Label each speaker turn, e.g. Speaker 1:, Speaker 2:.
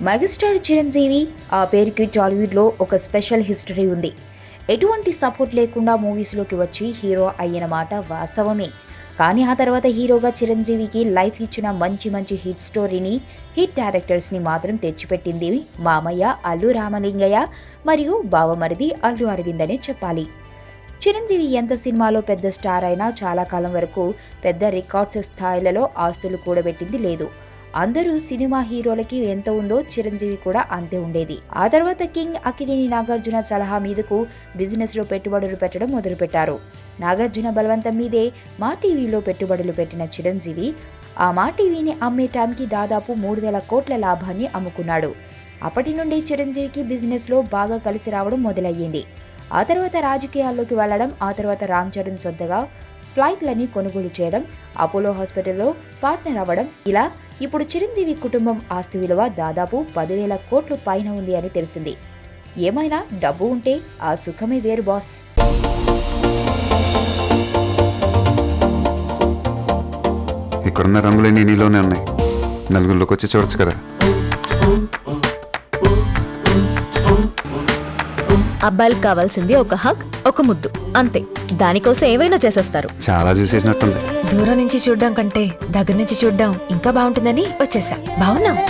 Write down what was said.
Speaker 1: Megastar Chiranjeevi ఆ పేరుకి టాలీవుడ్లో ఒక స్పెషల్ హిస్టరీ ఉంది. ఎటువంటి సపోర్ట్ లేకుండా మూవీస్లోకి వచ్చి హీరో అయిన మాట వాస్తవమే. కానీ ఆ తర్వాత హీరోగా చిరంజీవికి లైఫ్ ఇచ్చిన మంచి మంచి హిట్ స్టోరీని, హిట్ డైరెక్టర్స్ని మాత్రం తెచ్చిపెట్టింది మామయ్య అల్లు రామలింగయ్య మరియు బావమరిది అల్లు అరవింద్ అనే చెప్పాలి. చిరంజీవి ఎంత సినిమాలో పెద్ద స్టార్ అయినా చాలా కాలం వరకు పెద్ద రికార్డ్స్ స్థాయిలలో ఆస్తులు కూడబెట్టింది లేదు. అందరూ సినిమా హీరోలకి ఎంత ఉందో చిరంజీవి కూడా అంతే ఉండేది. ఆ తర్వాత కింగ్ అక్కినేని నాగార్జున సలహా మీదకు బిజినెస్లో పెట్టుబడులు పెట్టడం మొదలుపెట్టారు. నాగార్జున బలవంతం మీదే మా టీవీలో పెట్టుబడులు పెట్టిన చిరంజీవి ఆ మా టీవీని అమ్మే టైంకి దాదాపు 3,000 కోట్ల లాభాన్ని అమ్ముకున్నాడు. అప్పటి నుండి చిరంజీవికి బిజినెస్లో బాగా కలిసి రావడం మొదలయ్యింది. ఆ తర్వాత రాజకీయాల్లోకి వెళ్లడం, ఆ తర్వాత రామ్ చరణ్ సొంతగా ఫ్లైట్లని కొనుగోలు చేయడం, అపోలో హాస్పిటల్లో పార్ట్నర్ అవ్వడం, ఇలా ఇప్పుడు చిరంజీవి కుటుంబం ఆస్తి విలువ దాదాపు 10,000 కోట్లు పైన ఉంది అని తెలిసింది. ఏమైనా డబ్బు ఉంటే ఆ సుఖమే వేరు బాస్.
Speaker 2: ఇక్కడున్న రంగులన్నీ నీలోనే ఉన్నాయి. నలుగురిలోకి వచ్చి చూడొచ్చు కదా.
Speaker 3: అబ్బాయిలకు కావాల్సింది ఒక హగ్, ఒక ముద్దు, అంతే. దానికోసం ఏవైనా చేసేస్తారు.
Speaker 2: చాలా చూసేసినట్టుంది.
Speaker 4: దూరం నుంచి చూడ్డం కంటే దగ్గర నుంచి చూడ్డం ఇంకా బాగుంటుందని వచ్చేసా. బాగున్నావు.